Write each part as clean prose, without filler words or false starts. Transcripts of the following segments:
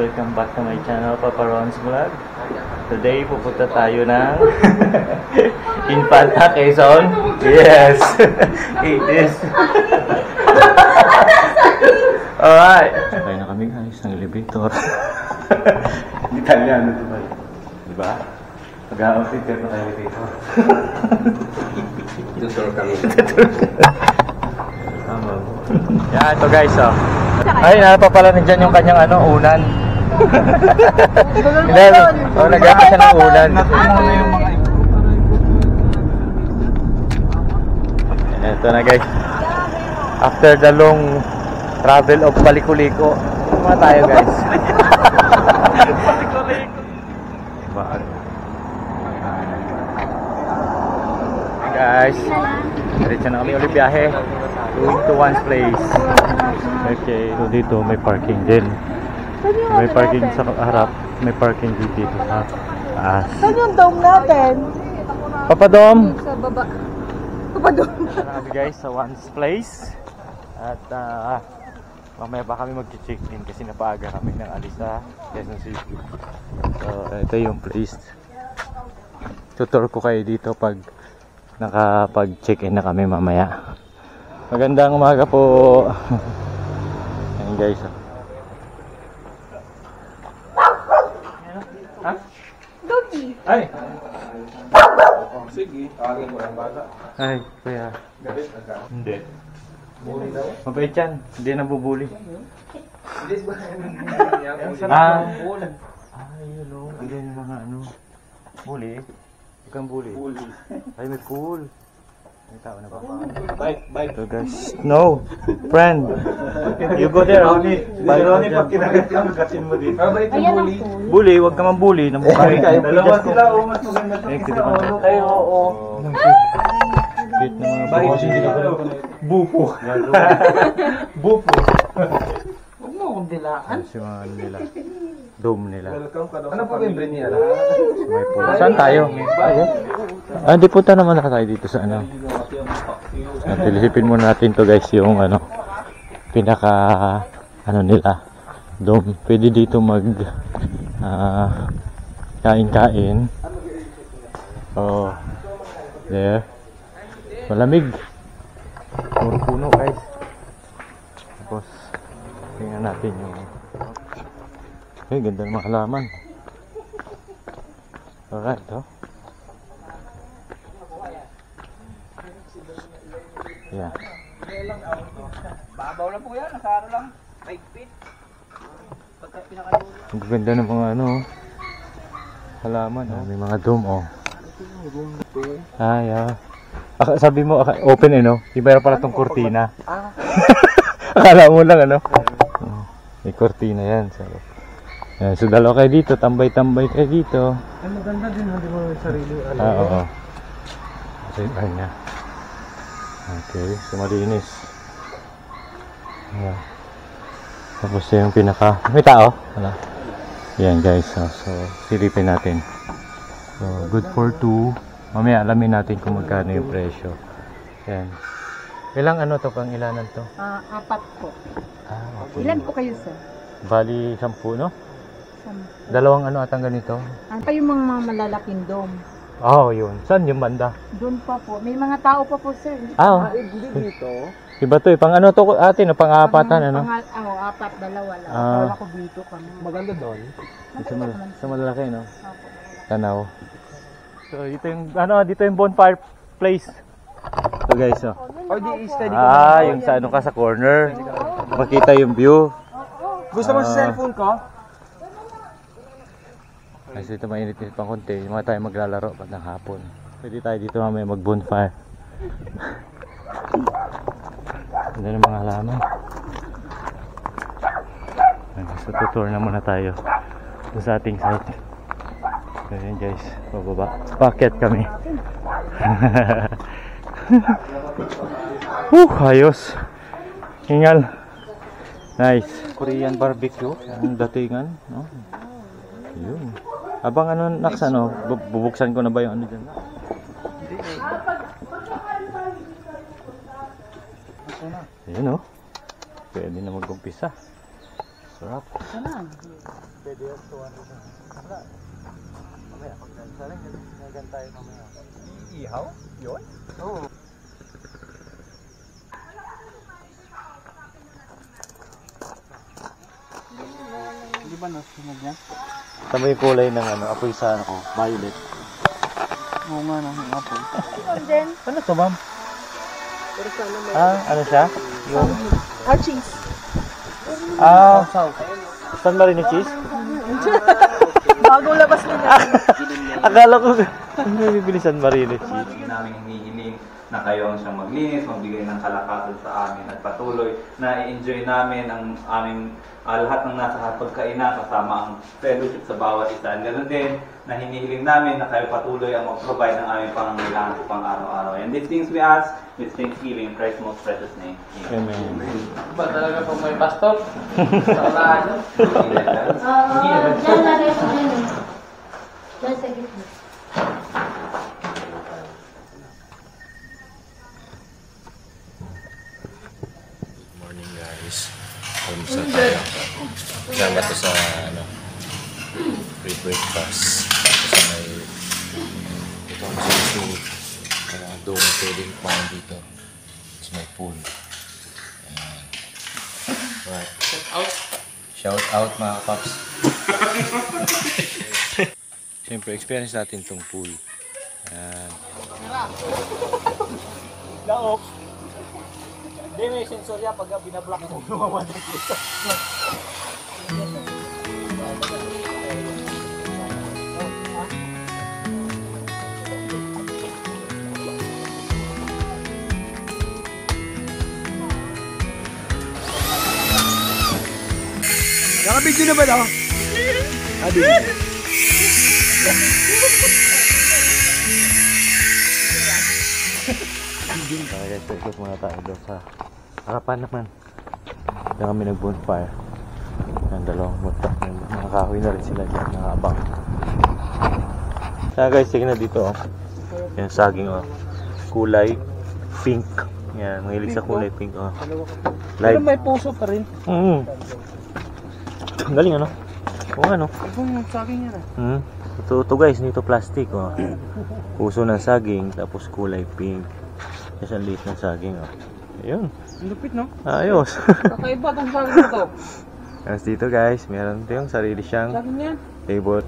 welcome back to my channel, Papa Ron's Vlog. Today, pupunta tayo ng Infanta, Quezon. Yes, it is. Alright. Sakay na kami guys ng elevator. Italiano diba? Diba? Mag-a-outfit ka ng elevator. Tutor kami. Yan, ito guys, oh. Ay, napapala na dyan yung kanyang unan. Nag-aakit siya ng unan. Ito na guys. After the long travel of Balikuliko, muna tayo guys. Hey guys, diretso na kami ulit biyahe. Going to one's place. Okay, so dito may parking din. May parking sa harap, may parking dito sa taas. Saan yung dome natin? Papadom! Sa baba. Papadom. Kami guys sa one's place. At mamaya pa kami mag-check-in kasi napaaga kami ng alis sa Quezon City. So ito yung place. Tutor ko kayo dito pag nakapag-check-in na kami mamaya. Magandang umaga po. Ayan guys. Ha? Doggy. Ay! Sige, tawagin ko lang bata. Ay, kuya. Gabit na ka. Hindi. Buli daw. Mabait yan. Hindi nabubuli. Hindi ba? Ay, yun o. Hindi yung mga Buli? Huwag kang buli. Buli. Ay, may pool. May tao na ba? Bike. So guys, no, friend, you go there only. Ronnie, pag kinagat ka, magatin mo dito. Mabait yung buli. Bully, wag ka mambully. Namukha ka. Dalawa sila, mas maganda ito isa ulo. Ay, oo. Cute na mga boss. Bupo. Bupo. Huwag mo akong dilaan. Si mga nila. Dome nila. Welcome ka daw. Ano pa membre niya? May pool. Saan tayo? Di punta naman na tayo dito sa At ilisipin muna natin to guys yung pinaka nila dome. Pwede dito mag kain-kain. Oh, there. Malamig. Puro puno guys. Tapos tingnan natin yung ganda ng mga halaman. Alright, oh. Yeah. Babaw lang po yan. Nasa lang. 5 feet. Ang ganda ng mga halaman. Oh. May mga dome, oh. Ay, sabi mo, open iba pala tong kurtina. Akala mo lang, may kurtina yan. So dalawa kayo dito, tambay-tambay kayo dito. Ay, maganda din, hindi mo sarili. Oo. Kasi yung kanya. Okay, so malinis. Yeah. Tapos yung pinaka, may tao? Wala. Yan guys, so silipin natin. So good for 2. Mamaya alamin natin kung magkano yung presyo. Yan. Ilang to, pang ilanan to? 4 po. Okay. Ilan po kayo, sir? Bali 10, no? 10. Dalawang atang ganito? Ano pa yung mga malalaking dome? Yun. Saan yung banda? Doon pa po. May mga tao pa po, sir. Hindi dito. Iba to pang to atin, pang-apatan, 4, 2 lang. Para ko dito kami. Maganda doon. Sa malalaki, no? Opo. Tanaw. So, dito yung, dito yung bonfire place. So guys, Di steady yung sa ka sa corner. Makita yung view. Gusto mo sa cellphone ko? Kasi ito mainit-init pang konti. Yung mga tayo maglalaro pag ng hapon. Pwede tayo dito mamaya mag-bonfire. Ganda ng mga halaman. So tutor na muna tayo sa ating site. So yun guys, bababa. Packet kami. Ayos. Hingal. Nice. Korean barbecue. Ang datingan, no? Yun. Abang Naks, bubuksan ko na ba yung dyan? Ayun, Pwede na mag-umpisa. Sarap. Ano? Pwede yan, 200 na. Wala. Mamaya, pagkasalan, nagan tayo mamaya. Ihaw? Yun? Oo. Hindi ba nasunod yan? Tama yung kulay ng ano, apoy sa ano ko, violet. Oo nga, nga po. Ano to, ma'am? Ano siya? Yung... Cheese. San Marino cheese? Bagong labas nila. Akala ko, ano yung bibili San Marino cheese? Namin hinihiling na kayo ang siyang maglinis, magbigay ng kalakasan sa amin at patuloy na i-enjoy namin ang aming lahat ng nasa pagkainan kasama ang fellowship sa bawat isa. Ganun din na hinihiling namin na kayo patuloy ang mag-provide ng aming pangangailangan sa pang-araw-araw. And these things we ask with thanksgiving in Christ's most precious name. Amen. Ba talaga pag may pastor? Sakalaan nyo? Diyan na rin po dyan eh. Diyan sa gitna. Morning guys. Kamusta tayo? Kasama to sa ano, free breakfast. Tapos may ito ang susunod. Doon pwedeng kumain dito. Tapos may pool. Ayan. Right. Shout out mga kapaps. Siyempre, experience natin tong pool. Ayan. Laok. Hindi may sensorya pag binablock mo lumawan dito. Nakabidyo na ba daw? Abi. Okay guys, ikot muna tayo doon sa harapan naman. Diyan kami nag-bonfire. Ang dalawang mutak. Mga kahoy na rin sila dyan, nakaabang. Kaya guys, sige na dito oh. Yan, saging oh. Kulay pink. Yan, mahilig sa kulay pink oh. Pero Live. may puso pa rin. Galing ano? Oo ano? Ibang saging yan ah. Ito guys, nito plastic oh. Puso ng saging, tapos kulay pink. Kasi ang liit ng saging oh. Ayun. Ang lupit no? Ayos. Kakaiba tong saging na to. Tapos dito guys, meron tayong sarili siyang Saging yan. table.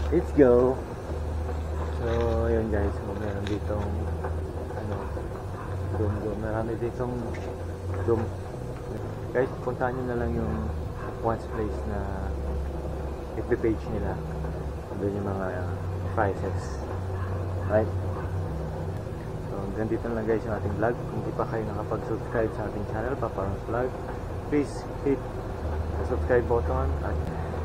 Let's go. So, ayun guys, meron ditong ano, dome. Marami ditong dome. Guys, puntahan nyo na lang yung Once Place na FB page nila. Doon yung mga prices. Right? So, ganito lang guys yung ating vlog. Kung di pa kayo nakapag-subscribe sa ating channel, Paparons Vlog, please hit the subscribe button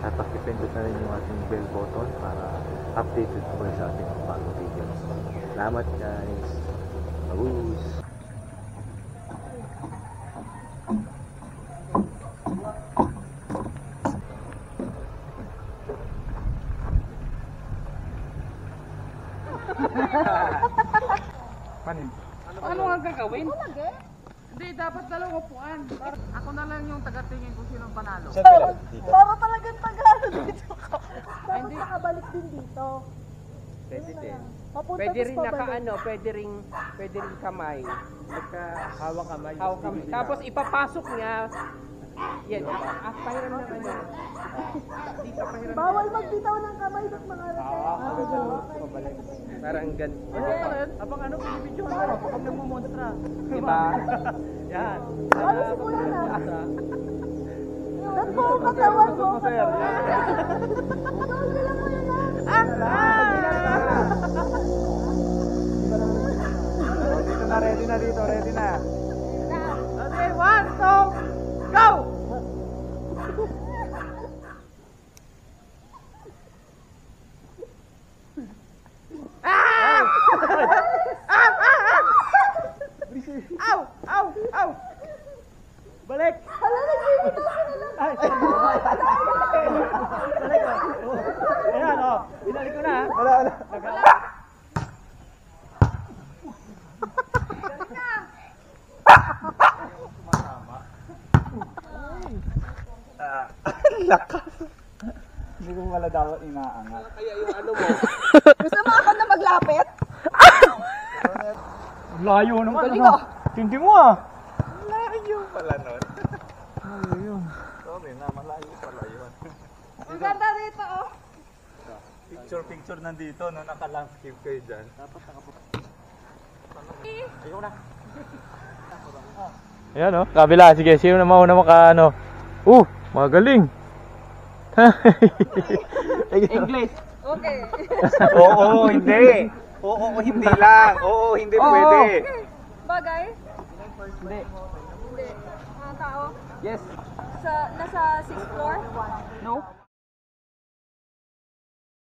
at pakipindot na rin yung ating bell button para updated po kayo sa ating bagong videos. Salamat guys! Babush! Ano nga gagawin? Hindi, dapat dalawang upuan. Ako na lang yung taga-tingin kung sinong panalo. Para talagang Tagalog dito ka. Dapat nakabalik din dito. Pwede din. Papunta Pwede tapos rin pabalik. pwede rin kamay. Hawak kamay. Hawak kamay. Tapos ipapasok niya. Yan, pahiram na ano. Di ka pahiram. Bawal magbitaw ng kamay ba't mga Parang ganito. Abang ano, pinipidyohan mo kapag nagmumonstra. Diba? Yan. Ano si Kuya na? Ba't po ang katawan mo? Ready na dito, ready na. Okay, 1, 2, go! Ow! Ow! Ow! Balik! Hala, nagbibitaw sila ng... Ay! Balik ko. Ayan o, binalik ko na. Wala. inaangat. Gusto mo ako na maglapit? Layo naman. Galing ah. Tindi mo ah. Malayo pala nun. Sorry na, malayo pala yun. Ang ganda dito oh. Picture nandito, no? Naka-landscape kayo dyan. Ayoko na. Ayan oh, kabila. Sige, sino na mauna maka ano? Magaling. English. Okay. Oo, hindi. Oo, hindi lang. Oo, hindi pwede. Bagay? Hindi. Hindi. Mga tao? Yes. Nasa 6th floor? No.